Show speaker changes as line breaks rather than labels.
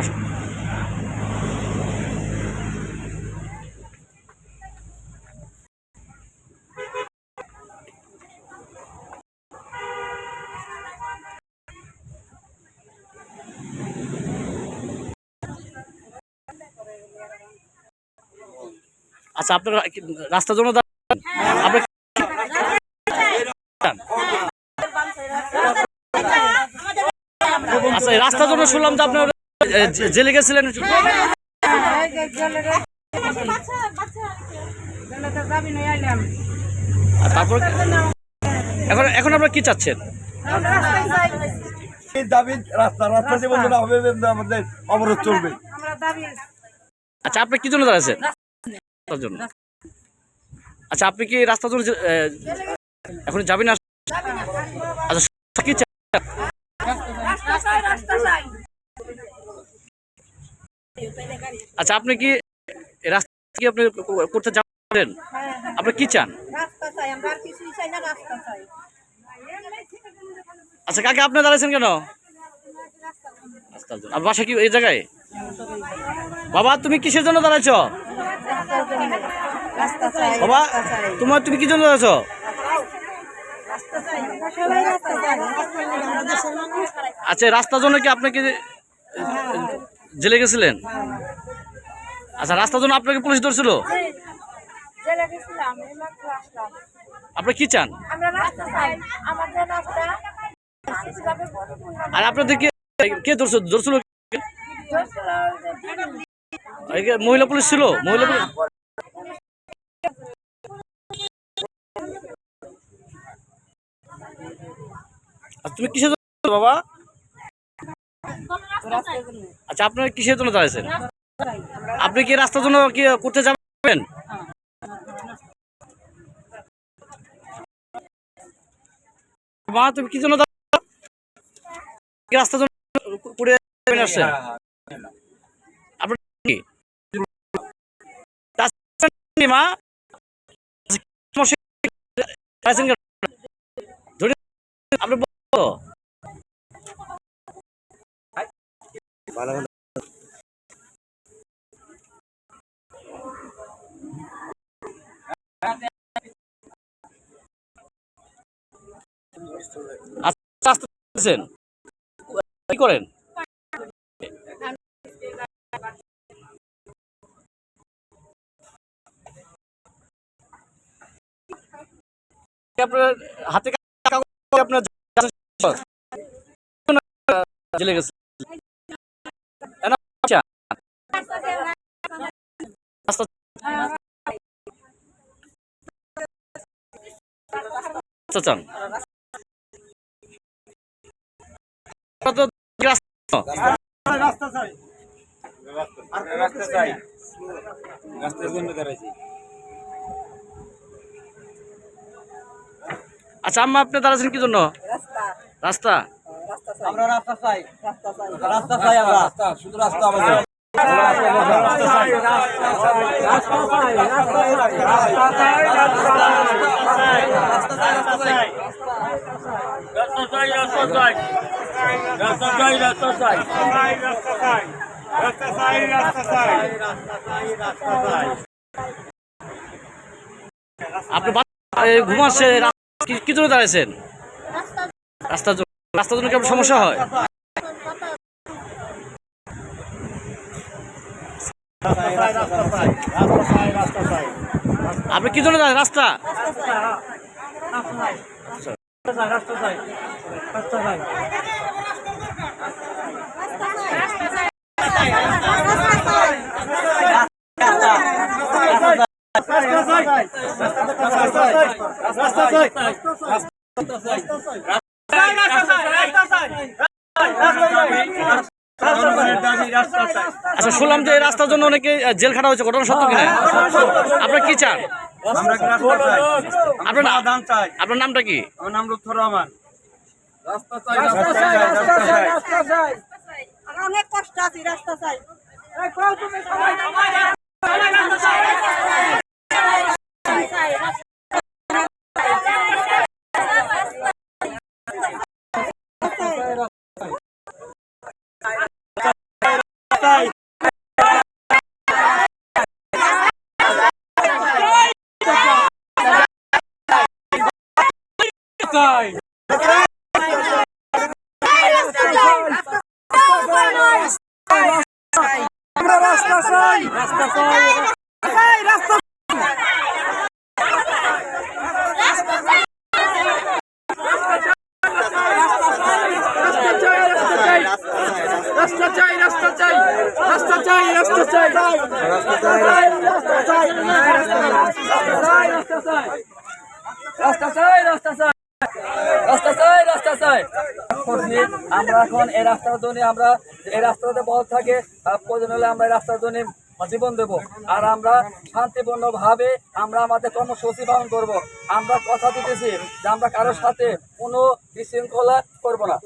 আসুন। আচ্ছা, আপনার রাস্তার জন্য আপনি আচ্ছা, রাস্তার জন্য শুনলাম যে আপনার জেলে গেছিলেন। তারপর এখন এখন আপনারা কি চাচ্ছেন?
আমাদের অবরোধ চলবে।
আচ্ছা, আপনি কি জন্য দাঁড়াচ্ছেন? জন্য। আচ্ছা, আপনি কি রাস্তার জন্য এখন যাবেন না? আচ্ছা, কি আচ্ছা, আপনি কি রাস্তা কি আপনি করতে যাবেন? আপনি কি চান? আচ্ছা, কাকে আপনি দাঁড়াচ্ছেন কেন? আর বাসা কি এই জায়গায়? বাবা, তুমি কিসের জন্য দাঁড়াইছ? বাবা, তুমি কি জন্য দাঁড়াইছ? আচ্ছা, রাস্তার জন্য কি আপনি কি জেলে গেছিলেন? আচ্ছা, রাস্তার জন্য আপনাকে পুলিশ ধরছিল? আপনি কি চান? আর আপনাদের কে ধরছিল? মহিলা পুলিশ ছিল? মহিলা পুলিশ। তুমি কিসের জন্য বাবা? আচ্ছা, আপনারা কিসের জন্য দাঁড়াইছেন? আপনি কি রাস্তার জন্য কি করতে যাবেন? মা, তুমি কি জন্য রাস্তার জন্য করে আসছেন? আপনার কি মা আপনি কি করেন? আপনার হাতে আপনার জেলে গেছে। চান আচ্ছা, আম্মা, আপনি দাঁড়াচ্ছেন কি জন্য? রাস্তা।
আমরা রাস্তা চাই, রাস্তা চাই, আমরা শুধু রাস্তা আমাদের।
আপনি ঘুমাচ্ছে কি জন্য দাঁড়াইছেন? রাস্তার জন্য কি আপনার সমস্যা হয়? আপনি কি জন্য দাঁড়ান? রাস্তা আচ্ছা, শুনলাম যে এই রাস্তার জন্য অনেকে জেল খাটা হয়েছে, ঘটনা সত্য কিনা? আপনার কি চান? আপনার নামটা কি?
আমার নাম লুৎফর রহমান।
অনেক কষ্ট আছে, রাস্তা চাই।
চাই আমরা রাস্তা চাই রাস্তা চাই রাস্তা রাস্তা চাই রাস্তা চাই রাস্তা চাই রাস্তা চাই রাস্তা চাই রাস্তা চাই রাস্তা চাই রাস্তা চাই রাস্তা চাই রাস্তা চাই রাস্তা চাই আমরা এখন এই রাস্তার জন্য আমরা এই রাস্তাতে বল থাকে প্রয়োজন হলে আমরা এই রাস্তার জন্য জীবন দেব আর আমরা শান্তিপূর্ণ ভাবে আমরা আমাদের কর্মসূচি পালন করব আমরা কথা দিতেছি যে আমরা কারোর সাথে কোনো বিশৃঙ্খলা করব না।